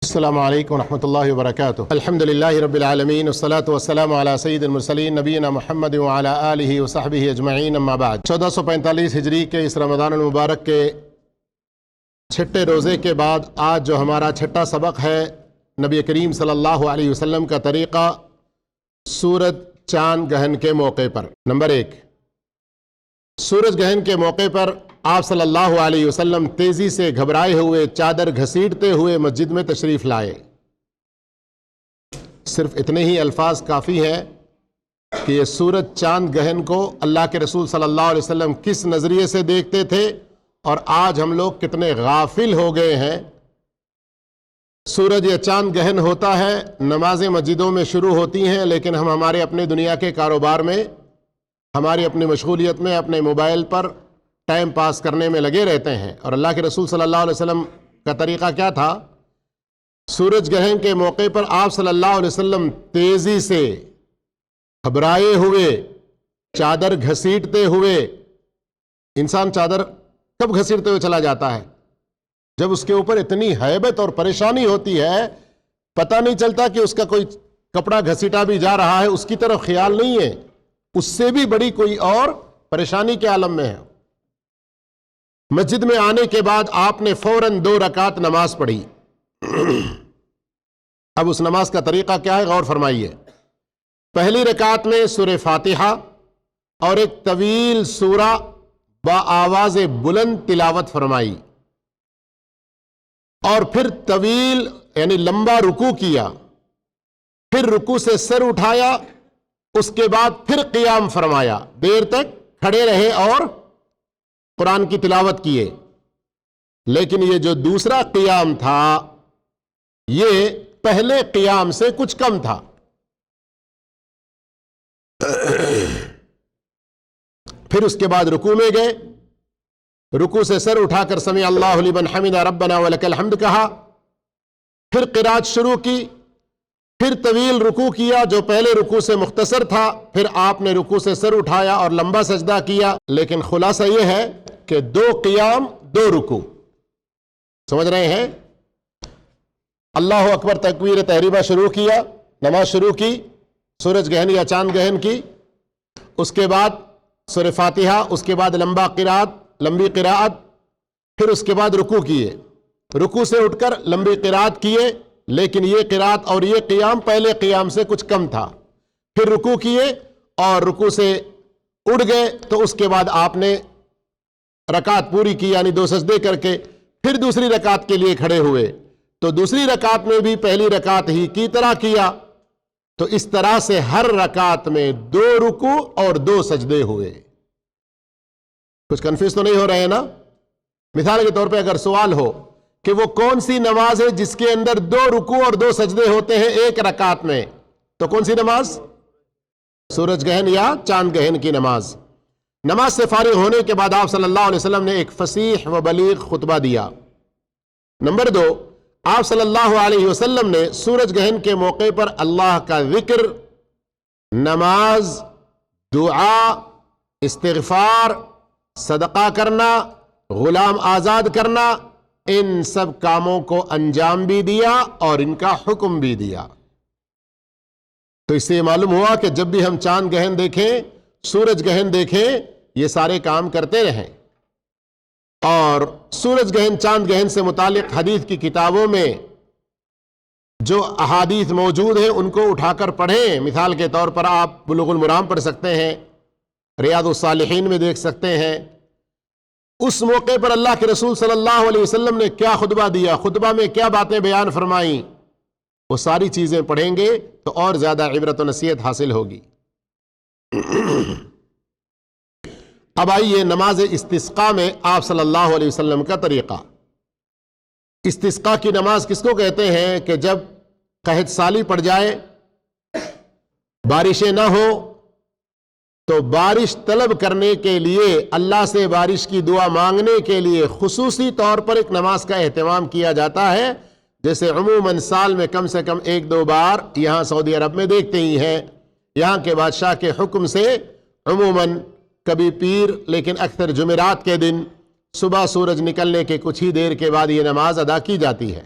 السلام علیکم ورحمۃ اللہ وبرکاتہ۔ الحمدللہ رب العالمین والصلاة والسلام علی سید المرسلین نبینا محمد وعلی آلہ وصحبہ اجمعین، اما بعد۔ 1445 ہجری کے اس رمضان المبارک کے چھٹے روزے کے بعد آج جو ہمارا چھٹا سبق ہے، نبی کریم صلی اللہ علیہ وسلم کا طریقہ سورج چاند گہن کے موقع پر۔ نمبر 1، سورج گہن کے موقع پر آپ صلی اللہ علیہ وسلم تیزی سے گھبرائے ہوئے چادر گھسیٹتے ہوئے مسجد میں تشریف لائے۔ صرف اتنے ہی الفاظ کافی ہیں کہ یہ سورج چاند گہن کو اللہ کے رسول صلی اللہ علیہ وسلم کس نظریے سے دیکھتے تھے، اور آج ہم لوگ کتنے غافل ہو گئے ہیں۔ سورج یا چاند گہن ہوتا ہے، نمازیں مسجدوں میں شروع ہوتی ہیں، لیکن ہم ہمارے اپنے دنیا کے کاروبار میں، ہماری اپنی مشغولیت میں، اپنے موبائل پر ٹائم پاس کرنے میں لگے رہتے ہیں۔ اور اللہ کے رسول صلی اللہ علیہ وسلم کا طریقہ کیا تھا؟ سورج گہن کے موقع پر آپ صلی اللہ علیہ وسلم تیزی سے گھبرائے ہوئے چادر گھسیٹتے ہوئے، انسان چادر کب گھسیٹتے ہوئے چلا جاتا ہے؟ جب اس کے اوپر اتنی ہیبت اور پریشانی ہوتی ہے، پتہ نہیں چلتا کہ اس کا کوئی کپڑا گھسیٹا بھی جا رہا ہے، اس کی طرف خیال نہیں ہے، اس سے بھی بڑی کوئی اور پریشانی کے عالم میں ہے۔ مسجد میں آنے کے بعد آپ نے فوراً 2 رکعت نماز پڑھی۔ اب اس نماز کا طریقہ کیا ہے، غور فرمائیے۔ پہلی رکعت میں سورہ فاتحہ اور ایک طویل سورہ بآواز بلند تلاوت فرمائی، اور پھر طویل یعنی لمبا رکوع کیا، پھر رکوع سے سر اٹھایا، اس کے بعد پھر قیام فرمایا، دیر تک کھڑے رہے اور قرآن کی تلاوت کیے۔ لیکن یہ جو دوسرا قیام تھا، یہ پہلے قیام سے کچھ کم تھا۔ پھر اس کے بعد رکوع میں گئے، رکوع سے سر اٹھا کر سمع اللہ لمن حمدہ ربنا ولک الحمد کہا، پھر قرات شروع کی، پھر طویل رکوع کیا جو پہلے رکوع سے مختصر تھا، پھر آپ نے رکوع سے سر اٹھایا اور لمبا سجدہ کیا۔ لیکن خلاصہ یہ ہے کہ 2 قیام 2 رکوع، سمجھ رہے ہیں؟ اللہ اکبر تکبیر تحریمہ شروع کیا، نماز شروع کی سورج گہن یا چاند گہن کی، اس کے بعد سورہ فاتحہ، اس کے بعد لمبی قراءت، پھر اس کے بعد رکوع کیے، رکوع سے اٹھ کر لمبی قراءت کیے، لیکن یہ قراءت اور یہ قیام پہلے قیام سے کچھ کم تھا۔ پھر رکوع کیے اور رکوع سے اٹھ گئے، تو اس کے بعد آپ نے رکعت پوری کی، یعنی 2 سجدے کر کے پھر دوسری رکعت کے لیے کھڑے ہوئے، تو دوسری رکعت میں بھی پہلی رکعت ہی کی طرح کیا۔ تو اس طرح سے ہر رکعت میں 2 رکوع اور 2 سجدے ہوئے۔ کچھ کنفیوز تو نہیں ہو رہے ہیں نا؟ مثال کے طور پہ اگر سوال ہو کہ وہ کون سی نماز ہے جس کے اندر 2 رکوع اور 2 سجدے ہوتے ہیں ایک رکعت میں، تو کون سی نماز؟ سورج گہن یا چاند گہن کی نماز۔ نماز سے فارغ ہونے کے بعد آپ صلی اللہ علیہ وسلم نے ایک فصیح و بلیغ خطبہ دیا۔ نمبر 2، آپ صلی اللہ علیہ وسلم نے سورج گہن کے موقع پر اللہ کا ذکر، نماز، دعا، استغفار، صدقہ کرنا، غلام آزاد کرنا، ان سب کاموں کو انجام بھی دیا اور ان کا حکم بھی دیا۔ تو اس سے یہ معلوم ہوا کہ جب بھی ہم چاند گہن دیکھیں، سورج گہن دیکھیں، یہ سارے کام کرتے رہیں۔ اور سورج گہن چاند گہن سے متعلق حدیث کی کتابوں میں جو احادیث موجود ہیں ان کو اٹھا کر پڑھیں۔ مثال کے طور پر آپ بلوغ المرام پڑھ سکتے ہیں، ریاض الصالحین میں دیکھ سکتے ہیں۔ اس موقع پر اللہ کے رسول صلی اللہ علیہ وسلم نے کیا خطبہ دیا، خطبہ میں کیا باتیں بیان فرمائیں، وہ ساری چیزیں پڑھیں گے تو اور زیادہ عبرت و نصیحت حاصل ہوگی۔ اب آئیے نماز استسقاء میں آپ صلی اللہ علیہ وسلم کا طریقہ۔ استسقاء کی نماز کس کو کہتے ہیں؟ کہ جب قحط سالی پڑ جائے، بارشیں نہ ہو، تو بارش طلب کرنے کے لیے، اللہ سے بارش کی دعا مانگنے کے لیے خصوصی طور پر ایک نماز کا اہتمام کیا جاتا ہے، جیسے عموماً سال میں کم سے کم 1-2 بار یہاں سعودی عرب میں دیکھتے ہی ہیں۔ یہاں کے بادشاہ کے حکم سے عموماً کبھی پیر، لیکن اکثر جمعرات کے دن صبح سورج نکلنے کے کچھ ہی دیر کے بعد یہ نماز ادا کی جاتی ہے۔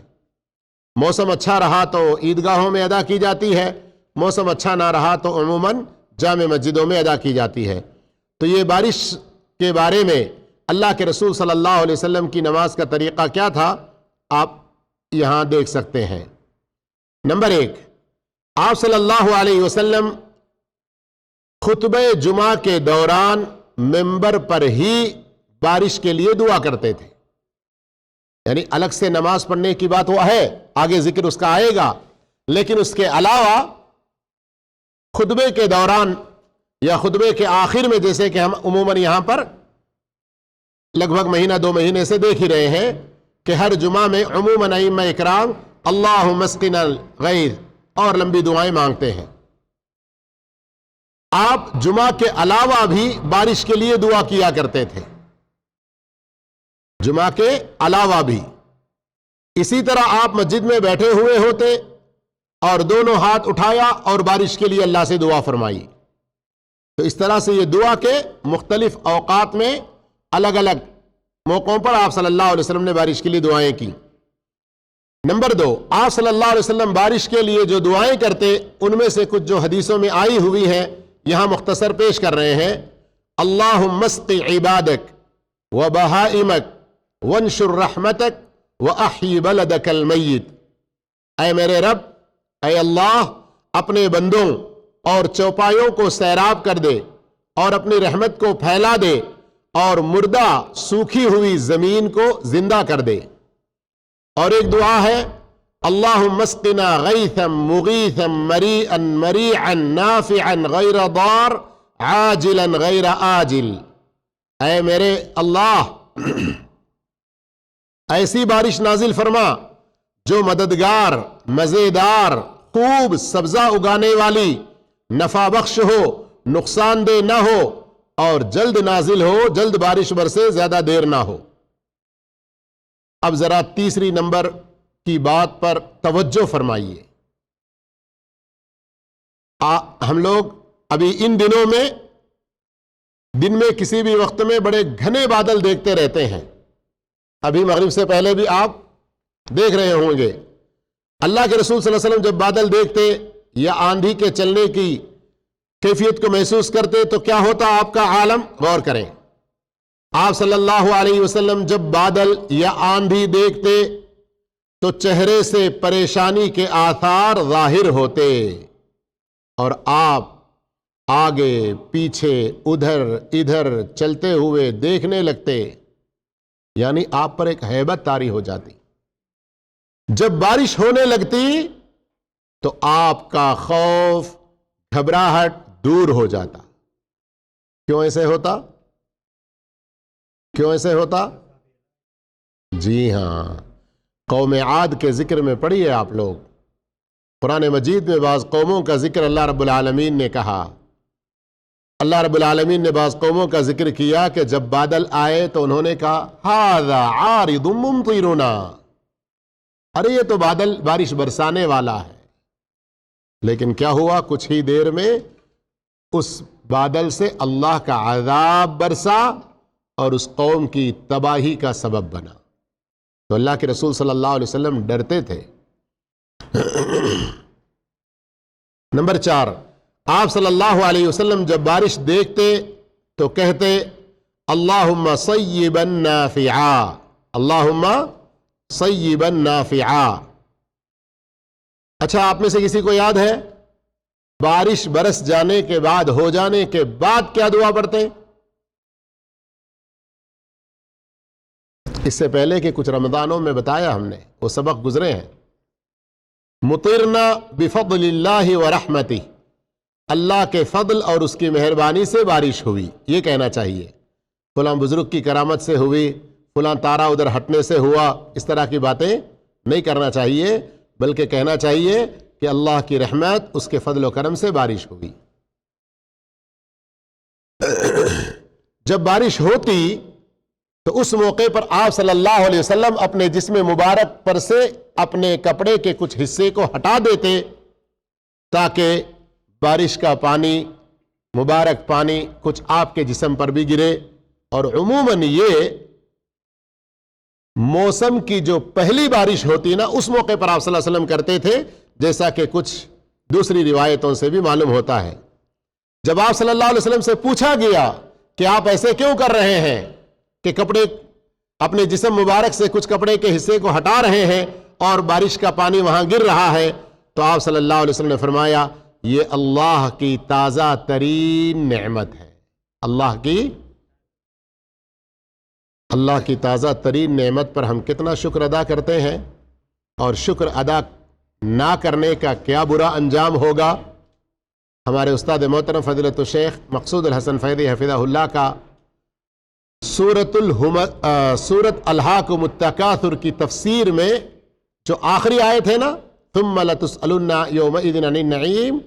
موسم اچھا رہا تو عیدگاہوں میں ادا کی جاتی ہے، موسم اچھا نہ رہا تو عموماً جامع مسجدوں میں ادا کی جاتی ہے۔ تو یہ بارش کے بارے میں اللہ کے رسول صلی اللہ علیہ وسلم کی نماز کا طریقہ کیا تھا، آپ یہاں دیکھ سکتے ہیں۔ نمبر 1، آپ صلی اللہ علیہ وسلم خطبہ جمعہ کے دوران منبر پر ہی بارش کے لیے دعا کرتے تھے، یعنی الگ سے نماز پڑھنے کی بات وہ ہے، آگے ذکر اس کا آئے گا، لیکن اس کے علاوہ خطبے کے دوران یا خطبے کے آخر میں، جیسے کہ ہم عموماً یہاں پر لگ بھگ مہینہ 2 مہینے سے دیکھ ہی رہے ہیں کہ ہر جمعہ میں عموماً ائمہ اکرام اللہم اسقنا الغیث اور لمبی دعائیں مانگتے ہیں۔ آپ جمعہ کے علاوہ بھی بارش کے لیے دعا کیا کرتے تھے، جمعہ کے علاوہ بھی۔ اسی طرح آپ مسجد میں بیٹھے ہوئے ہوتے اور دونوں ہاتھ اٹھایا اور بارش کے لیے اللہ سے دعا فرمائی۔ تو اس طرح سے یہ دعا کے مختلف اوقات میں الگ الگ موقعوں پر آپ صلی اللہ علیہ وسلم نے بارش کے لیے دعائیں کی۔ نمبر 2، آپ صلی اللہ علیہ وسلم بارش کے لیے جو دعائیں کرتے، ان میں سے کچھ جو حدیثوں میں آئی ہوئی ہیں یہاں مختصر پیش کر رہے ہیں۔ اللہم اسقِ عبادک وبہائمک وانشر رحمتک واحی بلدک المیت۔ اے میرے رب، اے اللہ، اپنے بندوں اور چوپایوں کو سیراب کر دے اور اپنی رحمت کو پھیلا دے اور مردہ سوکھی ہوئی زمین کو زندہ کر دے۔ اور ایک دعا ہے اللہم اسقنا غیثا مغیثا مریئا مریعا نافعا غیر ضار عاجلا غیر آجل۔ اے میرے اللہ، ایسی بارش نازل فرما جو مددگار، مزیدار، خوب سبزہ اگانے والی، نفع بخش ہو، نقصان دہ نہ ہو اور جلد نازل ہو، جلد بارش برسے، زیادہ دیر نہ ہو۔ اب ذرا تیسری نمبر کی بات پر توجہ فرمائیے۔ ہم لوگ ابھی ان دنوں میں دن میں کسی بھی وقت میں بڑے گھنے بادل دیکھتے رہتے ہیں، ابھی مغرب سے پہلے بھی آپ دیکھ رہے ہوں گے۔ اللہ کے رسول صلی اللہ علیہ وسلم جب بادل دیکھتے یا آندھی کے چلنے کی کیفیت کو محسوس کرتے تو کیا ہوتا آپ کا عالم؟ غور کریں۔ آپ صلی اللہ علیہ وسلم جب بادل یا آندھی دیکھتے تو چہرے سے پریشانی کے آثار ظاہر ہوتے اور آپ آگے پیچھے ادھر ادھر چلتے ہوئے دیکھنے لگتے، یعنی آپ پر ایک ہیبت طاری ہو جاتی۔ جب بارش ہونے لگتی تو آپ کا خوف، گھبراہٹ دور ہو جاتا۔ کیوں ایسے ہوتا؟ کیوں ایسے ہوتا؟ جی ہاں، قوم عاد کے ذکر میں پڑھیے آپ لوگ، قرآن مجید میں بعض قوموں کا ذکر اللہ رب العالمین نے کہا۔ اللہ رب العالمین نے بعض قوموں کا ذکر کیا کہ جب بادل آئے تو انہوں نے کہا ھذا عارض ممطرنا، ارے یہ تو بادل بارش برسانے والا ہے۔ لیکن کیا ہوا؟ کچھ ہی دیر میں اس بادل سے اللہ کا عذاب برسا اور اس قوم کی تباہی کا سبب بنا۔ تو اللہ کے رسول صلی اللہ علیہ وسلم ڈرتے تھے۔ نمبر 4، آپ صلی اللہ علیہ وسلم جب بارش دیکھتے تو کہتے اللہم صیبا نافعا، اللہم صیبا نافعا۔ اچھا، آپ میں سے کسی کو یاد ہے بارش برس جانے کے بعد، ہو جانے کے بعد کیا دعا پڑھتے؟ اس سے پہلے کہ کچھ رمضانوں میں بتایا ہم نے، وہ سبق گزرے ہیں۔ مطرنا بفضل اللہ ورحمتہ، اللہ کے فضل اور اس کی مہربانی سے بارش ہوئی، یہ کہنا چاہیے۔ فلاں بزرگ کی کرامت سے ہوئی، فلاں تارا ادھر ہٹنے سے ہوا، اس طرح کی باتیں نہیں کرنا چاہیے، بلکہ کہنا چاہیے کہ اللہ کی رحمت، اس کے فضل و کرم سے بارش ہوئی۔ جب بارش ہوتی تو اس موقع پر آپ صلی اللہ علیہ وسلم اپنے جسم مبارک پر سے اپنے کپڑے کے کچھ حصے کو ہٹا دیتے تاکہ بارش کا پانی، مبارک پانی کچھ آپ کے جسم پر بھی گرے۔ اور عموماً یہ موسم کی جو پہلی بارش ہوتی نا اس موقع پر آپ صلی اللہ علیہ وسلم کرتے تھے، جیسا کہ کچھ دوسری روایتوں سے بھی معلوم ہوتا ہے۔ جب آپ صلی اللہ علیہ وسلم سے پوچھا گیا کہ آپ ایسے کیوں کر رہے ہیں کہ کپڑے اپنے جسم مبارک سے کچھ کپڑے کے حصے کو ہٹا رہے ہیں اور بارش کا پانی وہاں گر رہا ہے، تو آپ صلی اللہ علیہ وسلم نے فرمایا یہ اللہ کی تازہ ترین نعمت ہے۔ اللہ کی تازہ ترین نعمت پر ہم کتنا شکر ادا کرتے ہیں، اور شکر ادا نہ کرنے کا کیا برا انجام ہوگا۔ ہمارے استاد محترم فضیلت الشیخ مقصود الحسن فیضی حفظہ اللہ کا سورۃ الہاکم التکاثر کی تفسیر میں جو آخری آیت ہے نا، ثم لتسألن یومئذ عن النعیم،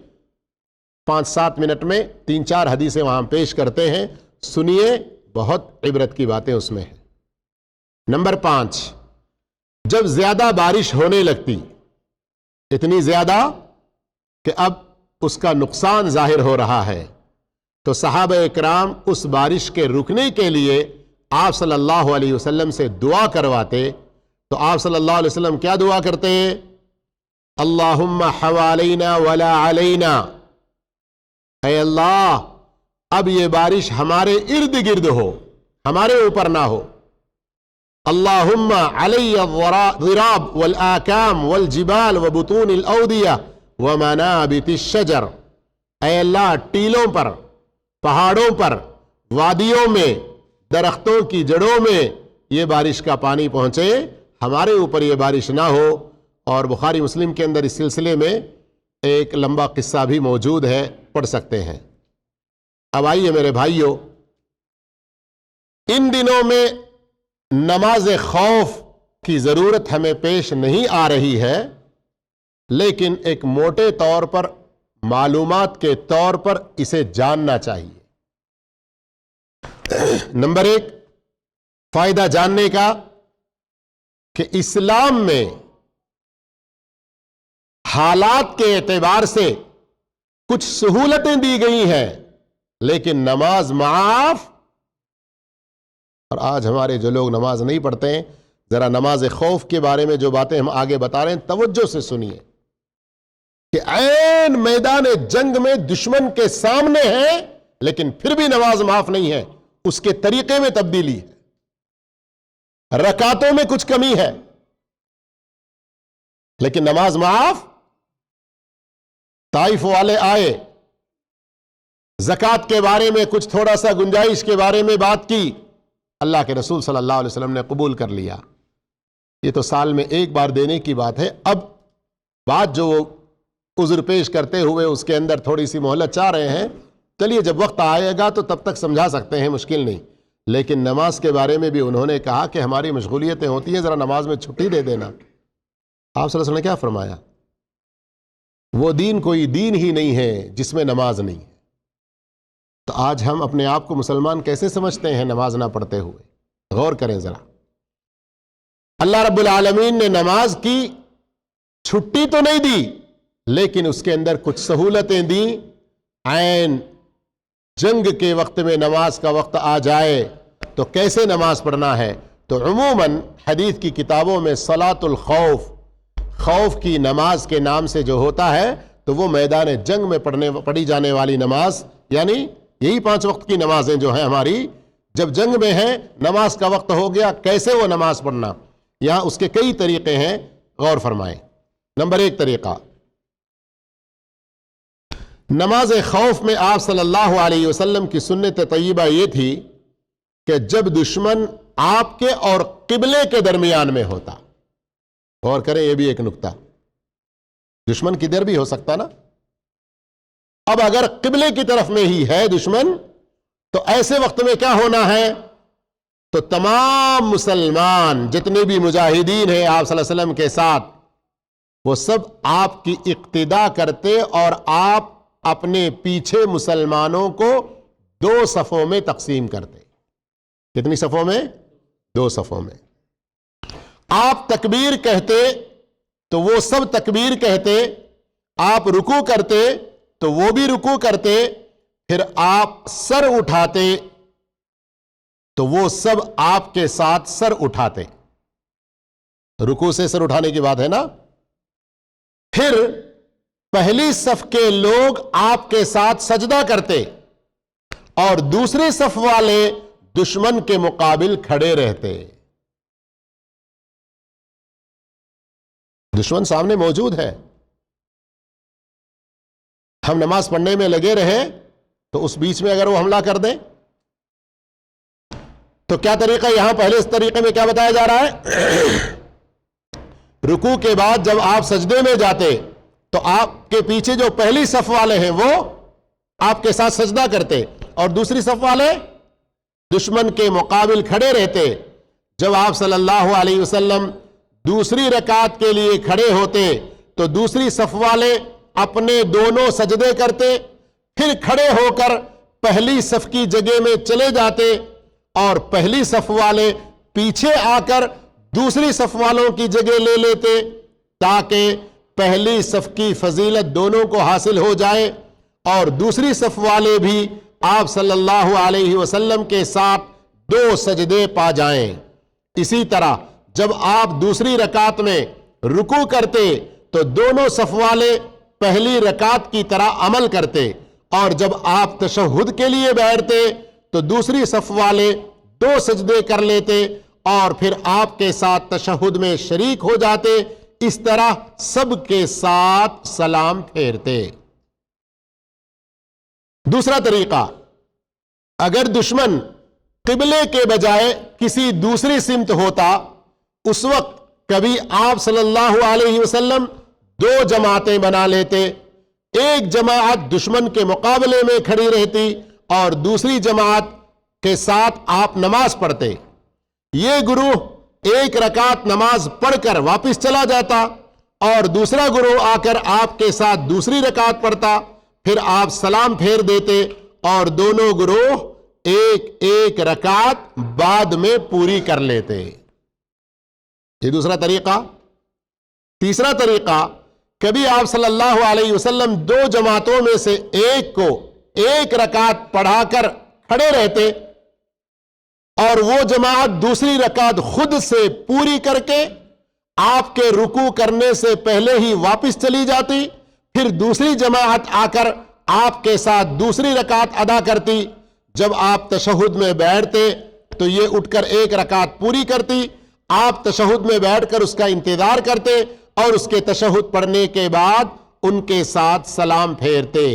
5-7 منٹ میں 3-4 حدیثیں وہاں پیش کرتے ہیں، سنیے، بہت عبرت کی باتیں اس میں ہیں۔ نمبر 5، جب زیادہ بارش ہونے لگتی، اتنی زیادہ کہ اب اس کا نقصان ظاہر ہو رہا ہے، تو صحابہ اکرام اس بارش کے رکنے کے لیے آپ صلی اللہ علیہ وسلم سے دعا کرواتے۔ تو آپ صلی اللہ علیہ وسلم کیا دعا کرتے ہیں؟ اللہم حوالینا ولا علینا، اے اللہ اب یہ بارش ہمارے ارد گرد ہو، ہمارے اوپر نہ ہو۔ اللہم علی الضراب والآکام والجبال وبطون الاودیہ ومنابت الشجر، اے اللہ ٹیلوں پر، پہاڑوں پر، وادیوں میں، درختوں کی جڑوں میں یہ بارش کا پانی پہنچے، ہمارے اوپر یہ بارش نہ ہو۔ اور بخاری مسلم کے اندر اس سلسلے میں ایک لمبا قصہ بھی موجود ہے، پڑھ سکتے ہیں۔ اب آئیے میرے بھائیوں، ان دنوں میں نماز خوف کی ضرورت ہمیں پیش نہیں آ رہی ہے، لیکن ایک موٹے طور پر، معلومات کے طور پر اسے جاننا چاہیے۔ نمبر 1 فائدہ جاننے کا کہ اسلام میں حالات کے اعتبار سے کچھ سہولتیں دی گئی ہیں، لیکن نماز معاف۔ اور آج ہمارے جو لوگ نماز نہیں پڑھتے ہیں، ذرا نماز خوف کے بارے میں جو باتیں ہم آگے بتا رہے ہیں توجہ سے سنیے، کہ عین میدان جنگ میں دشمن کے سامنے ہے، لیکن پھر بھی نماز معاف نہیں ہے، اس کے طریقے میں تبدیلی ہے، رکعتوں میں کچھ کمی ہے، لیکن نماز معاف۔ طائف والے آئے، زکوٰۃ کے بارے میں کچھ تھوڑا سا گنجائش کے بارے میں بات کی، اللہ کے رسول صلی اللہ علیہ وسلم نے قبول کر لیا۔ یہ تو سال میں ایک بار دینے کی بات ہے، اب بات جو عذر پیش کرتے ہوئے اس کے اندر تھوڑی سی مہلت چاہ رہے ہیں، چلیے جب وقت آئے گا تو تب تک سمجھا سکتے ہیں، مشکل نہیں۔ لیکن نماز کے بارے میں بھی انہوں نے کہا کہ ہماری مشغولیتیں ہوتی ہیں، ذرا نماز میں چھٹی دے دینا۔ آپ صلی اللہ علیہ وسلم نے کیا فرمایا؟ وہ دین کوئی دین ہی نہیں ہے جس میں نماز نہیں ہے۔ تو آج ہم اپنے آپ کو مسلمان کیسے سمجھتے ہیں نماز نہ پڑھتے ہوئے؟ غور کریں ذرا۔ اللہ رب العالمین نے نماز کی چھٹی تو نہیں دی، لیکن اس کے اندر کچھ سہولتیں دیں۔ عین جنگ کے وقت میں نماز کا وقت آ جائے تو کیسے نماز پڑھنا ہے؟ تو عموماً حدیث کی کتابوں میں صلاۃ الخوف، خوف کی نماز کے نام سے جو ہوتا ہے، تو وہ میدان جنگ میں پڑھی جانے والی نماز، یعنی یہی 5 وقت کی نمازیں جو ہیں ہماری، جب جنگ میں ہیں، نماز کا وقت ہو گیا، کیسے وہ نماز پڑھنا؟ یہاں اس کے کئی طریقے ہیں، غور فرمائیں۔ نمبر 1 طریقہ، نماز خوف میں آپ صلی اللہ علیہ وسلم کی سنت طیبہ یہ تھی کہ جب دشمن آپ کے اور قبلے کے درمیان میں ہوتا، غور کریں یہ بھی ایک نکتہ، دشمن کدھر بھی ہو سکتا نا، اب اگر قبلے کی طرف میں ہی ہے دشمن، تو ایسے وقت میں کیا ہونا ہے؟ تو تمام مسلمان جتنے بھی مجاہدین ہیں آپ صلی اللہ علیہ وسلم کے ساتھ، وہ سب آپ کی اقتدا کرتے، اور آپ اپنے پیچھے مسلمانوں کو 2 صفوں میں تقسیم کرتے۔ کتنی صفوں میں؟ 2 صفوں میں۔ آپ تکبیر کہتے تو وہ سب تکبیر کہتے، آپ رکوع کرتے تو وہ بھی رکوع کرتے، پھر آپ سر اٹھاتے تو وہ سب آپ کے ساتھ سر اٹھاتے۔ رکوع سے سر اٹھانے کی بات ہے نا. پھر پہلی صف کے لوگ آپ کے ساتھ سجدہ کرتے اور دوسری صف والے دشمن کے مقابل کھڑے رہتے. دشمن سامنے موجود ہے، ہم نماز پڑھنے میں لگے رہیں تو اس بیچ میں اگر وہ حملہ کر دیں تو کیا طریقہ؟ یہاں پہلے اس طریقے میں کیا بتایا جا رہا ہے؟ رکوع کے بعد جب آپ سجدے میں جاتے تو آپ کے پیچھے جو پہلی صف والے ہیں وہ آپ کے ساتھ سجدہ کرتے اور دوسری صف والے دشمن کے مقابل کھڑے رہتے. جب آپ صلی اللہ علیہ وسلم دوسری رکعت کے لیے کھڑے ہوتے تو دوسری صف والے اپنے دونوں سجدے کرتے، پھر کھڑے ہو کر پہلی صف کی جگہ میں چلے جاتے اور پہلی صف والے پیچھے آ کر دوسری صف والوں کی جگہ لے لیتے تاکہ پہلی صف کی فضیلت دونوں کو حاصل ہو جائے اور دوسری صف والے بھی آپ صلی اللہ علیہ وسلم کے ساتھ 2 سجدے پا جائیں. اسی طرح جب آپ دوسری رکعت میں رکوع کرتے تو دونوں صف والے پہلی رکعت کی طرح عمل کرتے اور جب آپ تشہد کے لیے بیٹھتے تو دوسری صف والے 2 سجدے کر لیتے اور پھر آپ کے ساتھ تشہد میں شریک ہو جاتے. اس طرح سب کے ساتھ سلام پھیرتے. دوسرا طریقہ، اگر دشمن قبلے کے بجائے کسی دوسری سمت ہوتا اس وقت کبھی آپ صلی اللہ علیہ وسلم 2 جماعتیں بنا لیتے. ایک جماعت دشمن کے مقابلے میں کھڑی رہتی اور دوسری جماعت کے ساتھ آپ نماز پڑھتے. یہ گروہ ایک رکعت نماز پڑھ کر واپس چلا جاتا اور دوسرا گروہ آ کر آپ کے ساتھ دوسری رکعت پڑھتا، پھر آپ سلام پھیر دیتے اور دونوں گروہ ایک ایک رکعت بعد میں پوری کر لیتے. یہ دوسرا طریقہ. تیسرا طریقہ، کبھی آپ صلی اللہ علیہ وسلم 2 جماعتوں میں سے ایک کو ایک رکعت پڑھا کر کھڑے رہتے اور وہ جماعت دوسری رکعت خود سے پوری کر کے آپ کے رکوع کرنے سے پہلے ہی واپس چلی جاتی، پھر دوسری جماعت آ کر آپ کے ساتھ دوسری رکعت ادا کرتی. جب آپ تشہد میں بیٹھتے تو یہ اٹھ کر ایک رکعت پوری کرتی، آپ تشہد میں بیٹھ کر اس کا انتظار کرتے اور اس کے تشہد پڑھنے کے بعد ان کے ساتھ سلام پھیرتے.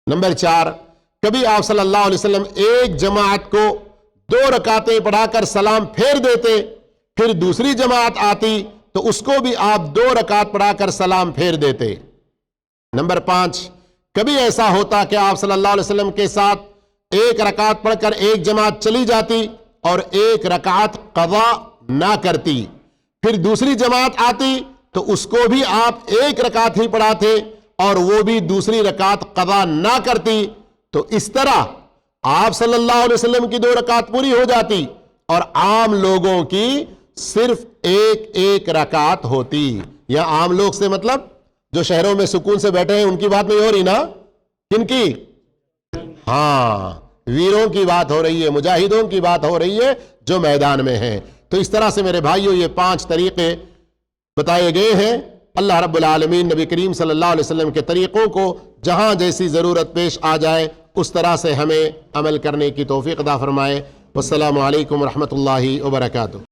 نمبر 4، کبھی آپ صلی اللہ علیہ وسلم ایک جماعت کو 2 رکعتیں پڑھا کر سلام پھیر دیتے، پھر دوسری جماعت آتی تو اس کو بھی آپ 2 رکعت پڑھا کر سلام پھیر دیتے. نمبر 5، کبھی ایسا ہوتا کہ آپ صلی اللہ علیہ وسلم کے ساتھ ایک رکعت پڑھ کر ایک جماعت چلی جاتی اور ایک رکعت قضا نہ کرتی، پھر دوسری جماعت آتی تو اس کو بھی آپ ایک رکعت ہی پڑھاتے اور وہ بھی دوسری رکعت قضا نہ کرتی. تو اس طرح آپ صلی اللہ علیہ وسلم کی 2 رکعت پوری ہو جاتی اور عام لوگوں کی صرف ایک رکعت ہوتی. یا عام لوگ سے مطلب جو شہروں میں سکون سے بیٹھے ہیں ان کی بات نہیں ہو رہی نا؟ کن کی؟ ہاں، ویروں کی بات ہو رہی ہے، مجاہدوں کی بات ہو رہی ہے جو میدان میں ہیں. تو اس طرح سے میرے بھائیوں یہ 5 طریقے بتائے گئے ہیں. اللہ رب العالمین نبی کریم صلی اللہ علیہ وسلم کے طریقوں کو جہاں جیسی ضرورت پیش آ جائے اس طرح سے ہمیں عمل کرنے کی توفیق عطا فرمائے. والسلام علیکم ورحمۃ اللہ وبرکاتہ.